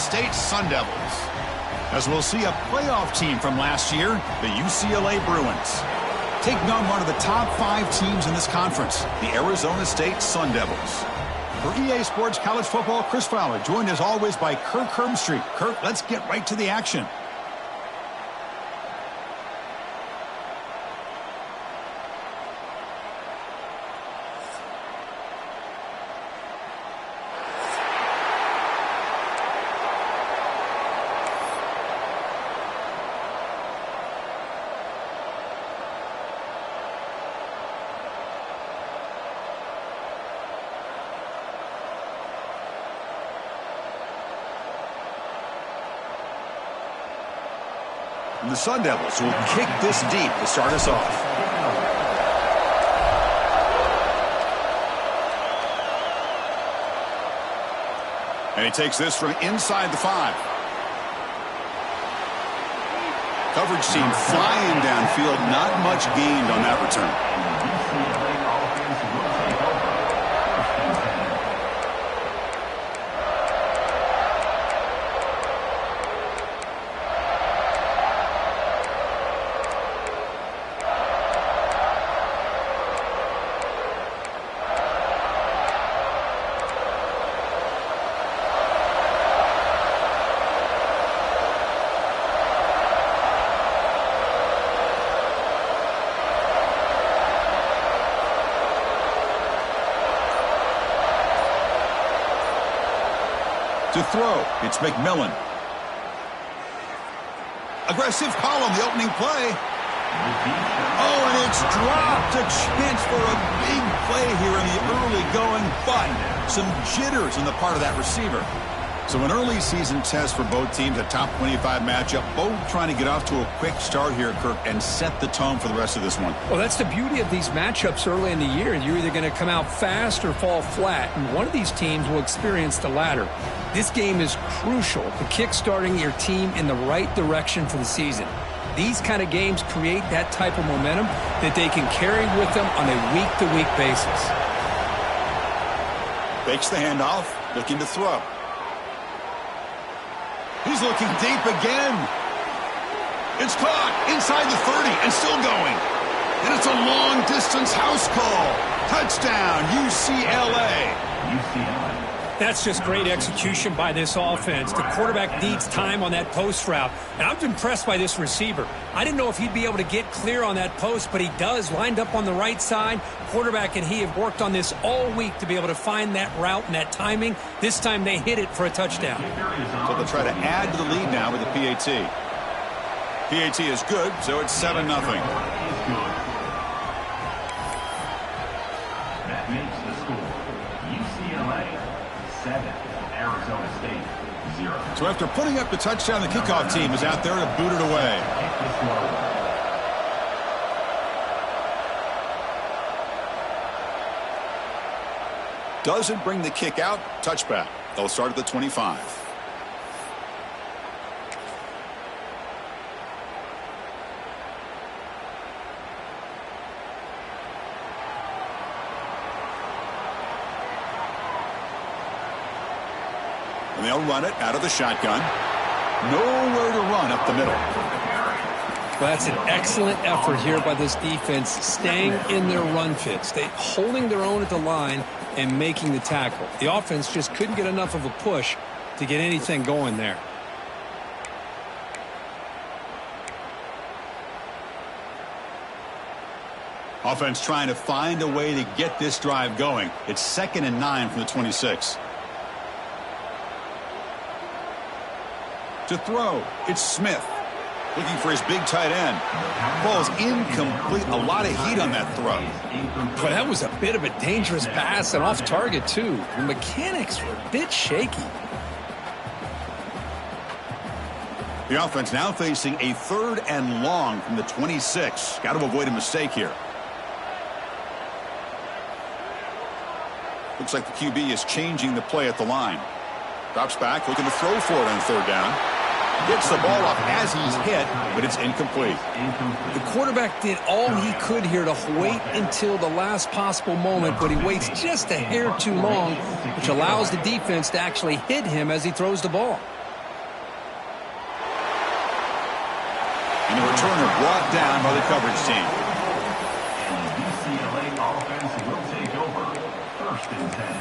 State Sun Devils. As we'll see a playoff team from last year, the UCLA Bruins, taking on one of the top 5 teams in this conference, the Arizona State Sun Devils. For EA Sports College Football, Chris Fowler, joined as always by Kirk Hermstreet. Kirk, let's get right to the action. The Sun Devils will kick this deep to start us off. And he takes this from inside the 5. Coverage team flying downfield. Not much gained on that return. To throw, it's McMillan. Aggressive call on the opening play. Oh, and it's dropped. A chance for a big play here in the early going, but some jitters on the part of that receiver. So an early season test for both teams, a top 25 matchup, both trying to get off to a quick start here, Kirk, and set the tone for the rest of this one. Well, that's the beauty of these matchups early in the year. You're either going to come out fast or fall flat, and one of these teams will experience the latter. This game is crucial to kick-starting your team in the right direction for the season. These kind of games create that type of momentum that they can carry with them on a week-to-week basis. Fakes the handoff, looking to throw. He's looking deep again. It's caught inside the 30 and still going. And it's a long-distance house call. Touchdown, UCLA. That's just great execution by this offense. The quarterback needs time on that post route. And I'm impressed by this receiver. I didn't know if he'd be able to get clear on that post, but he does. Lined up on the right side. Quarterback and he have worked on this all week to be able to find that route and that timing. This time they hit it for a touchdown. So they'll try to add to the lead now with the PAT. PAT is good, so it's 7-0. That makes the score UCLA 7, Arizona State 0. So after putting up the touchdown, the kickoff team is out there to boot it away. Doesn't bring the kick out. Touchback. They'll start at the 25. And they'll run it out of the shotgun. Nowhere to run up the middle. Well, that's an excellent effort here by this defense, staying in their run fits. They holding their own at the line and making the tackle. The offense just couldn't get enough of a push to get anything going there. Offense trying to find a way to get this drive going. It's 2nd and 9 from the 26. To throw, it's Smith. Looking for his big tight end. Ball's incomplete. A lot of heat on that throw. But that was a bit of a dangerous pass and off target, too. The mechanics were a bit shaky. The offense now facing a 3rd and long from the 26. Got to avoid a mistake here. Looks like the QB is changing the play at the line. Drops back, looking to throw for it on 3rd down. Gets the ball up as he's hit, but it's incomplete. The quarterback did all he could here to wait until the last possible moment, but he waits just a hair too long, which allows the defense to actually hit him as he throws the ball. And the returner brought down by the coverage team. And the UCLA offense will take over. 1st and 10.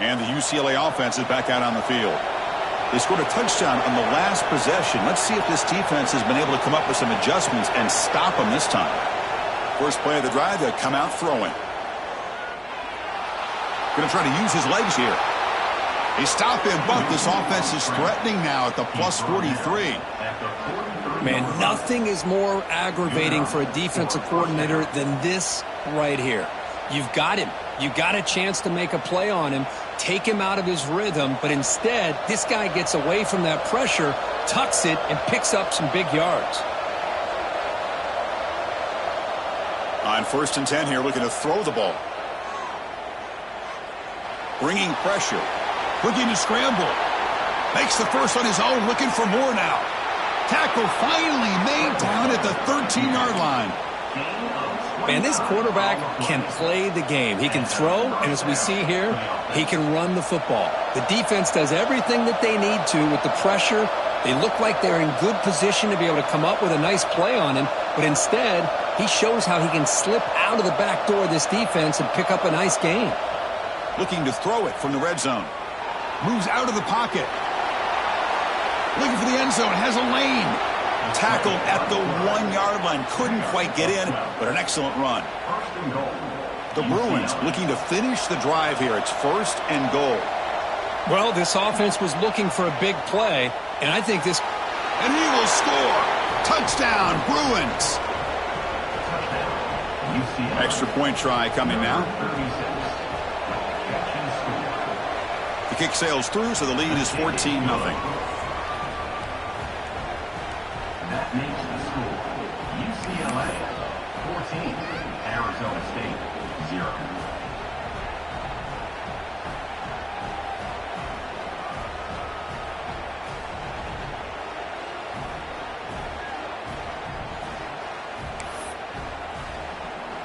And the UCLA offense is back out on the field. They scored a touchdown on the last possession. Let's see if this defense has been able to come up with some adjustments and stop them this time. First play of the drive, they'll come out throwing. Going to try to use his legs here. He stopped him, but this offense is threatening now at the plus 43. Man, nothing is more aggravating for a defensive coordinator than this right here. You've got him. You've got a chance to make a play on him, take him out of his rhythm, but instead, this guy gets away from that pressure, tucks it, and picks up some big yards. On 1st and 10 here, looking to throw the ball. Bringing pressure. Looking to scramble. Makes the first on his own, looking for more now. Tackle finally made down at the 13-yard line. Man, this quarterback can play the game. He can throw, and as we see here, he can run the football. The defense does everything that they need to with the pressure. They look like they're in good position to be able to come up with a nice play on him, but instead, he shows how he can slip out of the back door of this defense and pick up a nice gain. Looking to throw it from the red zone. Moves out of the pocket. Looking for the end zone. Has a lane. Tackled at the 1-yard line. Couldn't quite get in, but an excellent run. The Bruins looking to finish the drive here. It's 1st and goal. Well, this offense was looking for a big play, and I think this... And he will score. Touchdown, Bruins. Extra point try coming now. The kick sails through, so the lead is 14-0. That makes the score UCLA 14, Arizona State 0.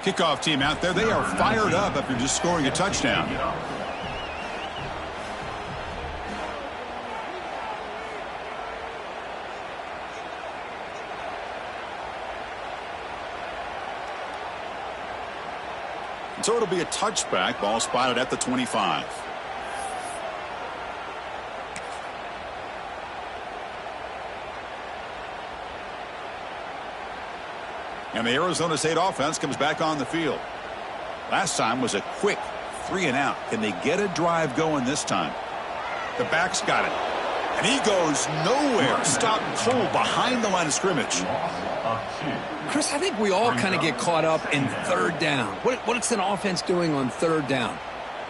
Kickoff team out there. They are fired up after just scoring a touchdown. So it'll be a touchback. Ball spotted at the 25. And the Arizona State offense comes back on the field. Last time was a quick 3-and-out. Can they get a drive going this time? The back's got it. And he goes nowhere. Stopped cold behind the line of scrimmage. Chris, I think we all kind of get caught up in 3rd down. What's an offense doing on 3rd down?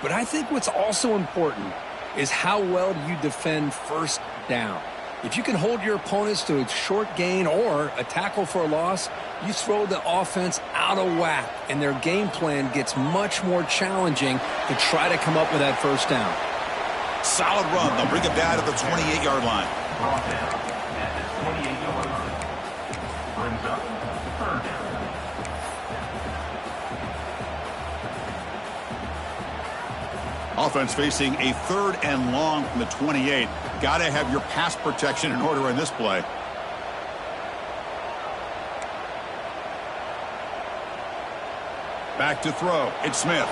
But I think what's also important is how well do you defend 1st down. If you can hold your opponents to a short gain or a tackle for a loss, you throw the offense out of whack, and their game plan gets much more challenging to try to come up with that 1st down. Solid run. They'll bring him down to the 28-yard line. Brought down at the 28-yard line. Brings up 3rd down. Offense facing a 3rd and long from the 28. Got to have your pass protection in order in this play. Back to throw. It's Smith.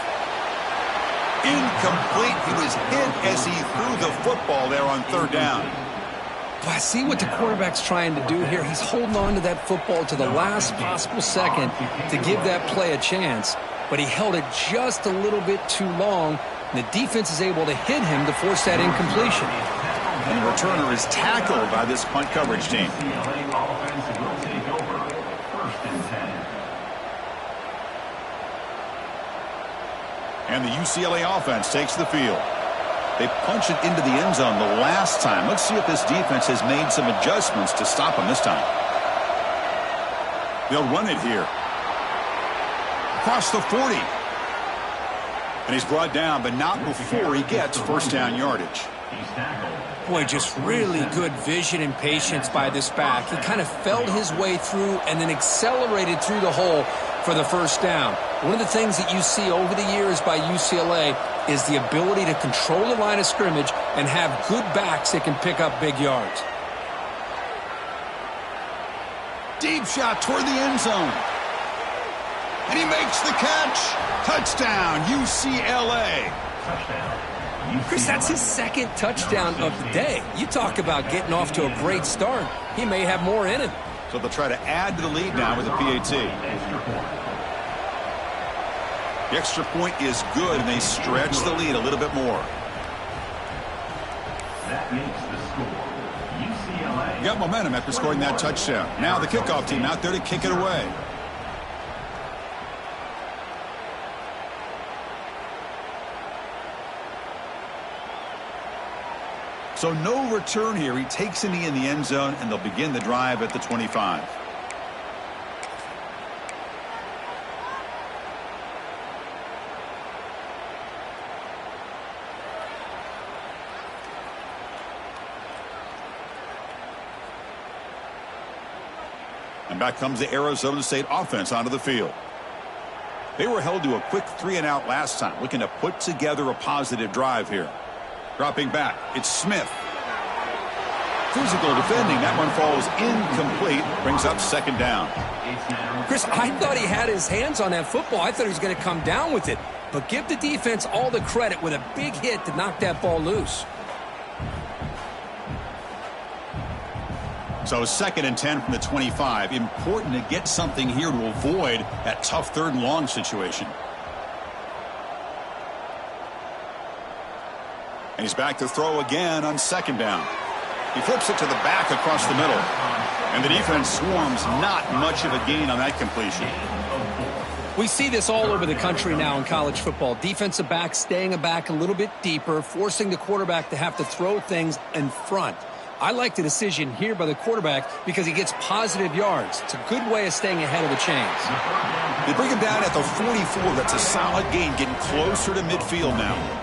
Incomplete. He was hit as he threw the football there on 3rd down. Well, I see what the quarterback's trying to do here. He's holding on to that football to the last possible second to give that play a chance, but he held it just a little bit too long, and the defense is able to hit him to force that incompletion. And the returner is tackled by this punt coverage team. UCLA offense will take over 1st and 10. And the UCLA offense takes the field. They punch it into the end zone the last time. Let's see if this defense has made some adjustments to stop them this time. They'll run it here. Across the 40. And he's brought down, but not before he gets 1st down yardage. He's tackled. Boy, just really good vision and patience by this back. He kind of felt his way through and then accelerated through the hole for the 1st down. One of the things that you see over the years by UCLA is the ability to control the line of scrimmage and have good backs that can pick up big yards. Deep shot toward the end zone. And he makes the catch. Touchdown, UCLA. Touchdown. Chris, that's his second touchdown of the day. You talk about getting off to a great start. He may have more in him. So they'll try to add to the lead now with a PAT. Extra point. The extra point is good, and they stretch the lead a little bit more. That makes the score. UCLA. Got momentum after scoring that touchdown. Now the kickoff team out there to kick it away. So no return here. He takes a knee in the end zone, and they'll begin the drive at the 25. And back comes the Arizona State offense onto the field. They were held to a quick 3-and-out last time, looking to put together a positive drive here. Dropping back, it's Smith. Physical defending, that one falls incomplete, brings up second down. Chris, I thought he had his hands on that football. I thought he was going to come down with it. But give the defense all the credit with a big hit to knock that ball loose. So 2nd and 10 from the 25. Important to get something here to avoid that tough 3rd and long situation. And he's back to throw again on 2nd down. He flips it to the back across the middle. And the defense swarms, not much of a gain on that completion. We see this all over the country now in college football. Defensive backs staying back a little bit deeper, forcing the quarterback to have to throw things in front. I like the decision here by the quarterback because he gets positive yards. It's a good way of staying ahead of the chains. They bring him down at the 44. That's a solid gain, getting closer to midfield now.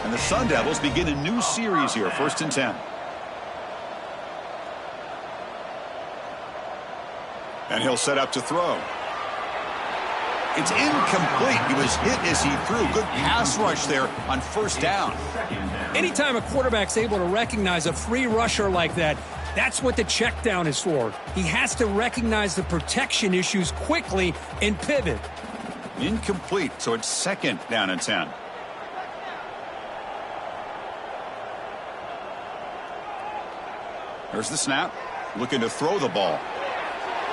And the Sun Devils begin a new series here, 1st and 10. And he'll set up to throw. It's incomplete. He was hit as he threw. Good pass rush there on 1st down. Anytime a quarterback's able to recognize a free rusher like that, that's what the check down is for. He has to recognize the protection issues quickly and pivot. Incomplete, so it's 2nd down and 10. There's the snap. Looking to throw the ball.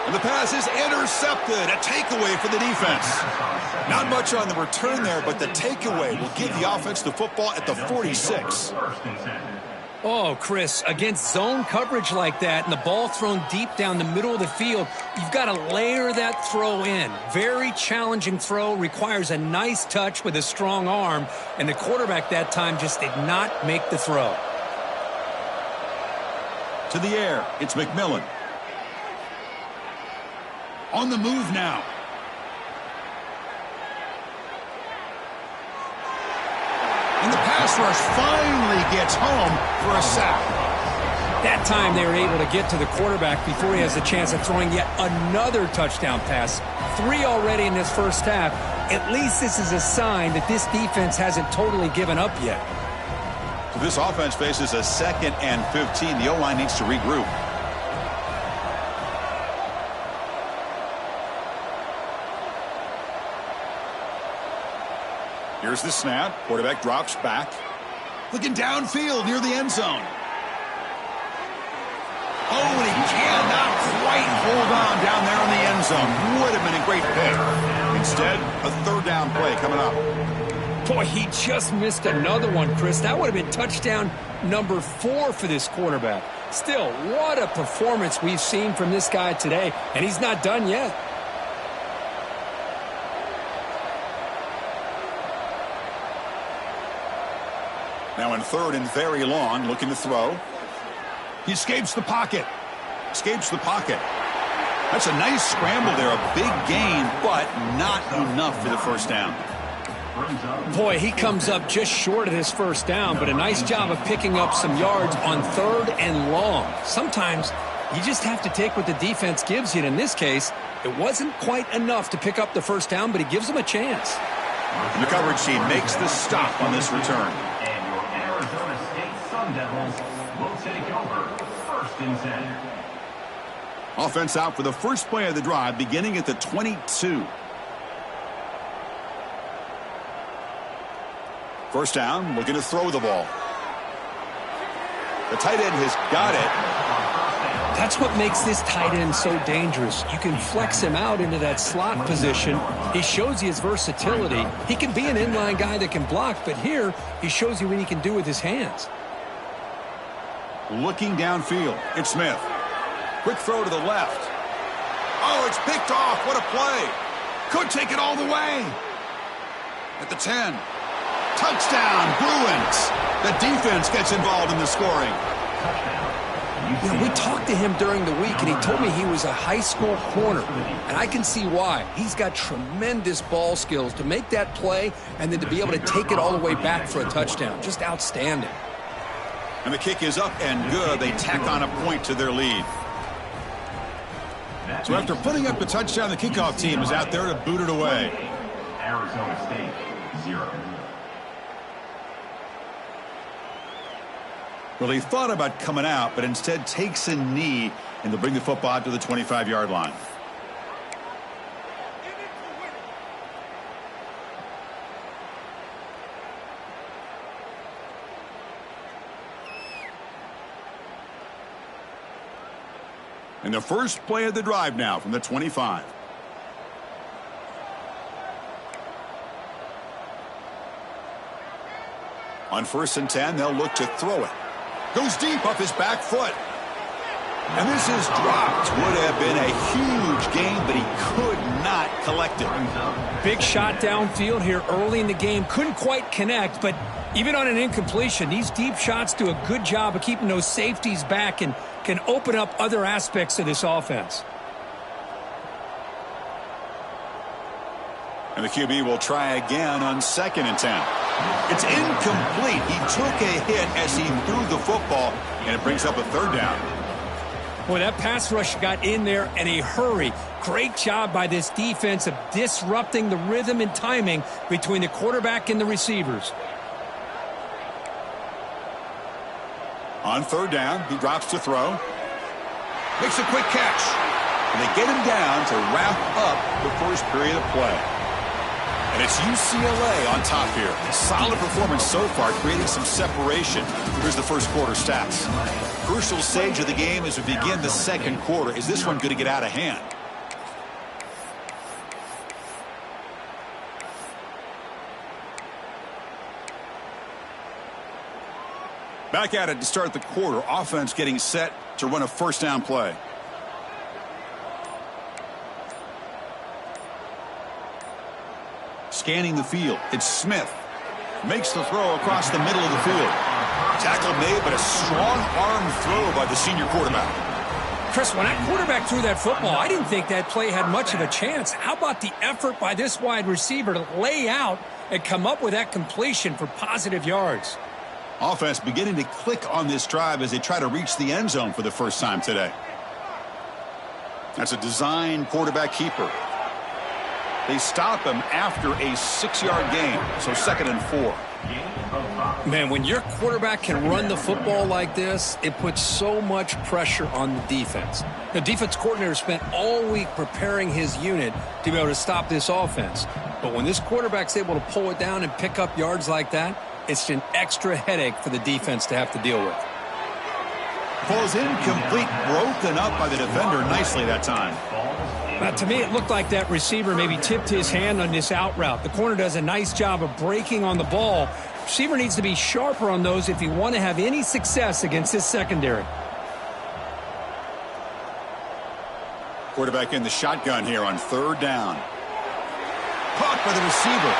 And the pass is intercepted. A takeaway for the defense. Not much on the return there, but the takeaway will give the offense the football at the 46. Oh, Chris, against zone coverage like that and the ball thrown deep down the middle of the field, you've got to layer that throw in. Very challenging throw, requires a nice touch with a strong arm, and the quarterback that time just did not make the throw. To the air, it's McMillan. On the move now. And the pass rush finally gets home for a sack. That time they were able to get to the quarterback before he has a chance of throwing yet another touchdown pass. 3 already in this first half. At least this is a sign that this defense hasn't totally given up yet. So this offense faces a 2nd and 15. The O-line needs to regroup. Here's the snap. Quarterback drops back. Looking downfield near the end zone. Oh, and he cannot quite hold on down there in the end zone. Would have been a great pick. Instead, a 3rd down play coming up. Boy, he just missed another one, Chris. That would have been touchdown number 4 for this quarterback. Still, what a performance we've seen from this guy today, and he's not done yet. Now in 3rd and very long, looking to throw. He escapes the pocket. Escapes the pocket. That's a nice scramble there, a big gain, but not enough for the 1st down. Boy, he comes up just short of his 1st down, but a nice job of picking up some yards on 3rd and long. Sometimes you just have to take what the defense gives you, and in this case, it wasn't quite enough to pick up the 1st down, but it gives them a chance. The coverage team makes the stop on this return. And your Arizona State Sun Devils will take over 1st and 10. Offense out for the first play of the drive, beginning at the 22. First down, looking to throw the ball. The tight end has got it. That's what makes this tight end so dangerous. You can flex him out into that slot position. He shows you his versatility. He can be an inline guy that can block, but here he shows you what he can do with his hands. Looking downfield, it's Smith. Quick throw to the left. Oh, it's picked off. What a play. Could take it all the way. At the 10. Touchdown, Bruins. The defense gets involved in the scoring. You know, we talked to him during the week, and he told me he was a high school corner. And I can see why. He's got tremendous ball skills to make that play and then to be able to take it all the way back for a touchdown. Just outstanding. And the kick is up and good. They tack on a point to their lead. So after putting up the touchdown, the kickoff team is out there to boot it away. Arizona State, 0. Well, he thought about coming out, but instead takes a knee, and they'll bring the football out to the 25-yard line. And the first play of the drive now from the 25. On 1st and 10, they'll look to throw it. Goes deep off his back foot. And this is dropped. Would have been a huge gain, but he could not collect it. Big shot downfield here early in the game. Couldn't quite connect, but even on an incompletion, these deep shots do a good job of keeping those safeties back and can open up other aspects of this offense. And the QB will try again on 2nd and 10. It's incomplete. He took a hit as he threw the football, and it brings up a 3rd down. Boy, that pass rush got in there in a hurry. Great job by this defense of disrupting the rhythm and timing between the quarterback and the receivers. On 3rd down, he drops to throw. Makes a quick catch. And they get him down to wrap up the first period of play. And it's UCLA on top here. Solid performance so far, creating some separation. Here's the first quarter stats. Crucial stage of the game as we begin the second quarter. Is this one going to get out of hand? Back at it to start the quarter. Offense getting set to run a 1st down play. Scanning the field. It's Smith. Makes the throw across the middle of the field. Tackle made, but a strong arm throw by the senior quarterback. Chris, when that quarterback threw that football, I didn't think that play had much of a chance. How about the effort by this wide receiver to lay out and come up with that completion for positive yards? Offense beginning to click on this drive as they try to reach the end zone for the first time today. That's a design quarterback keeper. They stop him after a 6-yard gain, so 2nd and 4. Man, when your quarterback can run the football like this, it puts so much pressure on the defense. The defense coordinator spent all week preparing his unit to be able to stop this offense. But when this quarterback's able to pull it down and pick up yards like that, it's an extra headache for the defense to have to deal with. Ball's incomplete, broken up by the defender nicely that time. To me, it looked like that receiver maybe tipped his hand on this out route. The corner does a nice job of breaking on the ball. Receiver needs to be sharper on those if you want to have any success against this secondary. Quarterback in the shotgun here on 3rd down. Caught by the receiver.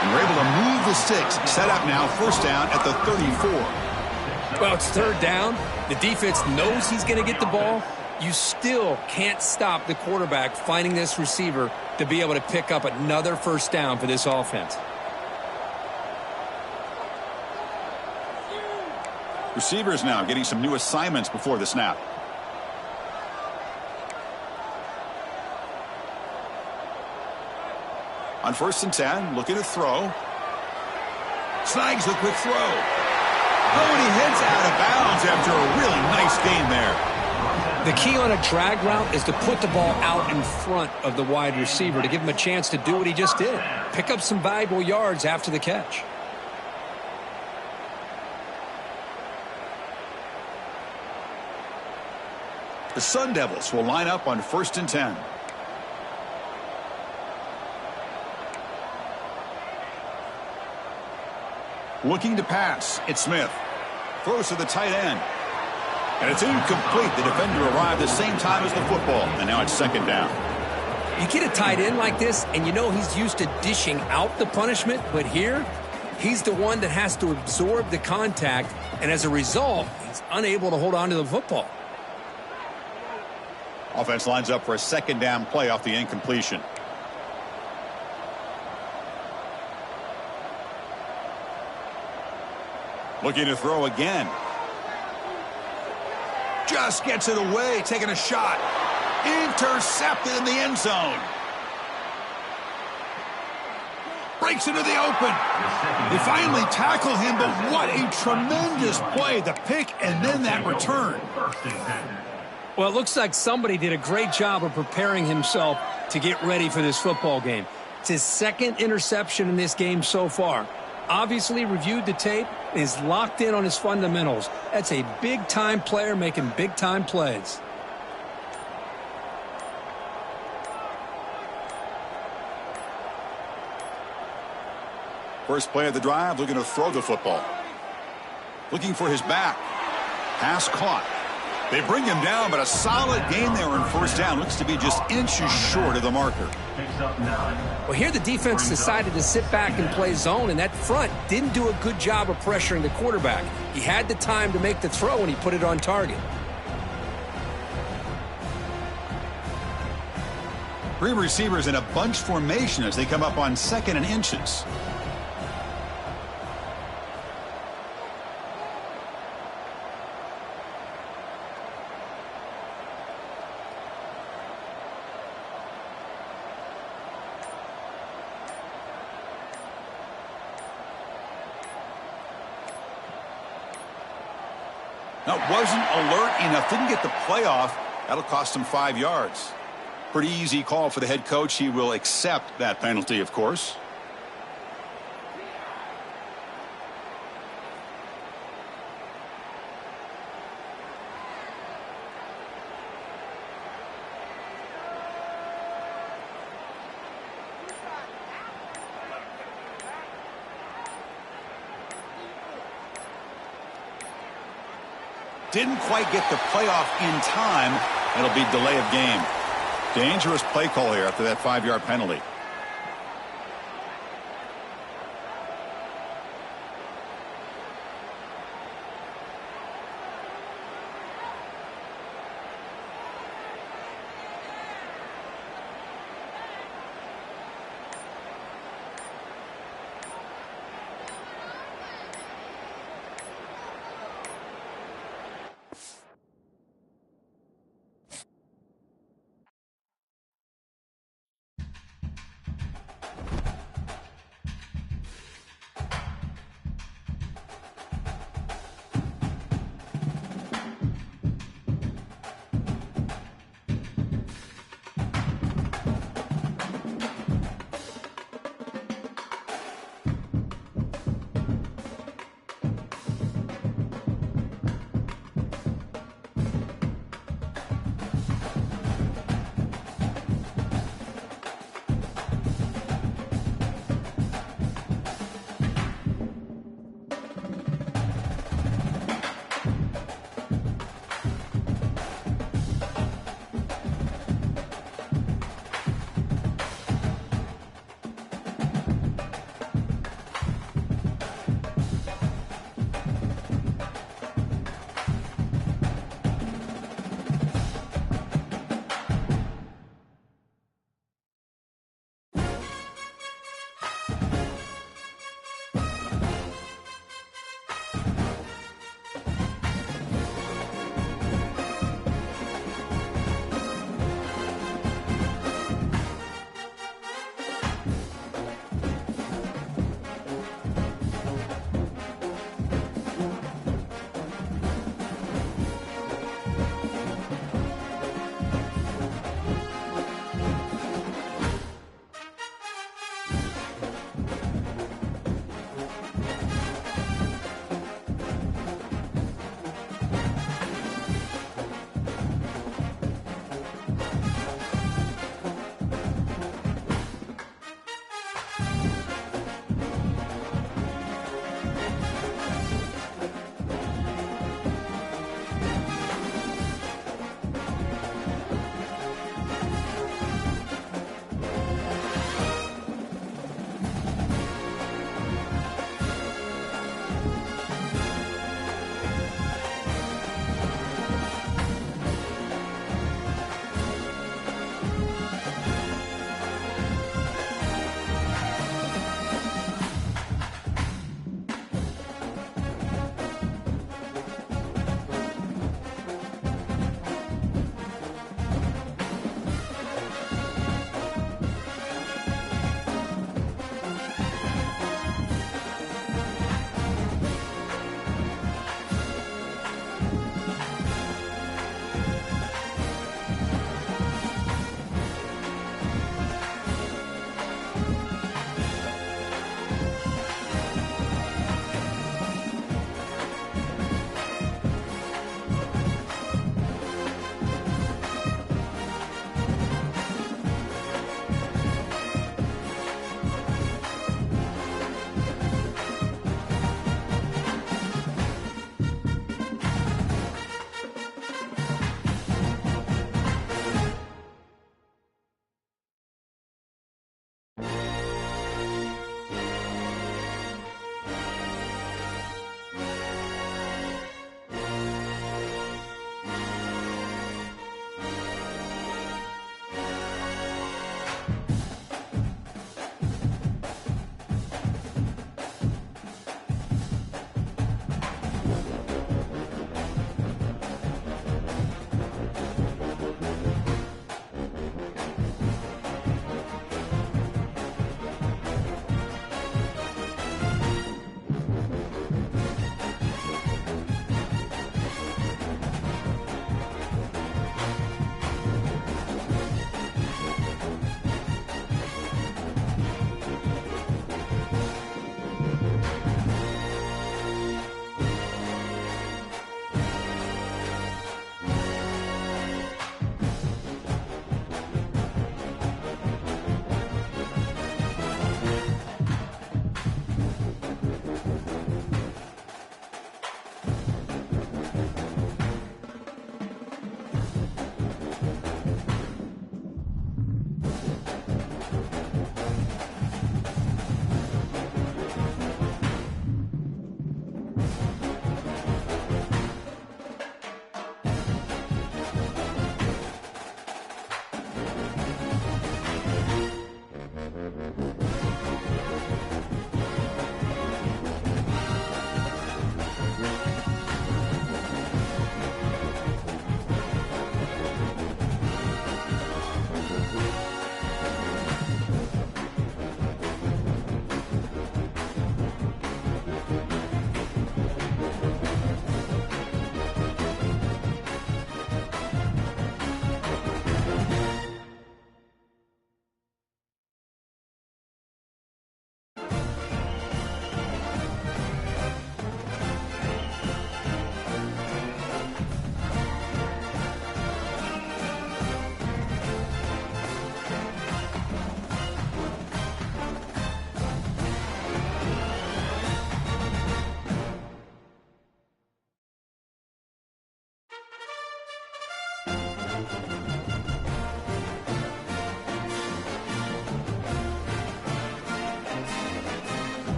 And we're able to move the sticks. Set up now, 1st down at the 34. Well, it's 3rd down. The defense knows he's going to get the ball. You still can't stop the quarterback finding this receiver to be able to pick up another 1st down for this offense. Receivers now getting some new assignments before the snap. On 1st and 10, looking to throw. Snags the quick throw. Oh, and he heads out of bounds after a really nice gain there. The key on a drag route is to put the ball out in front of the wide receiver to give him a chance to do what he just did. Pick up some valuable yards after the catch. The Sun Devils will line up on 1st and 10. Looking to pass. It's Smith. Throws to the tight end. And it's incomplete. The defender arrived the same time as the football. And now it's 2nd down. You get a tight end like this, and you know he's used to dishing out the punishment. But here, he's the one that has to absorb the contact. And as a result, he's unable to hold on to the football. Offense lines up for a 2nd down play off the incompletion. Looking to throw again. Just gets it away, taking a shot. Intercepted in the end zone. Breaks into the open. They finally tackle him, but what a tremendous play. The pick and then that return. Well, it looks like somebody did a great job of preparing himself to get ready for this football game. It's his 2nd interception in this game so far. Obviously reviewed the tape, is locked in on his fundamentals. That's a big-time player making big-time plays. First play of the drive, looking to throw the football. Looking for his back. Pass caught. They bring him down, but a solid gain there in 1st down. Looks to be just inches short of the marker. Well, here the defense decided to sit back and play zone, and that front didn't do a good job of pressuring the quarterback. He had the time to make the throw, and he put it on target. 3 receivers in a bunch formation as they come up on 2nd and inches. Now, wasn't alert enough, didn't get the playoff. That'll cost him 5 yards. Pretty easy call for the head coach. He will accept that penalty, of course. Didn't quite get the playoff in time. It'll be delay of game. Dangerous play call here after that 5-yard penalty.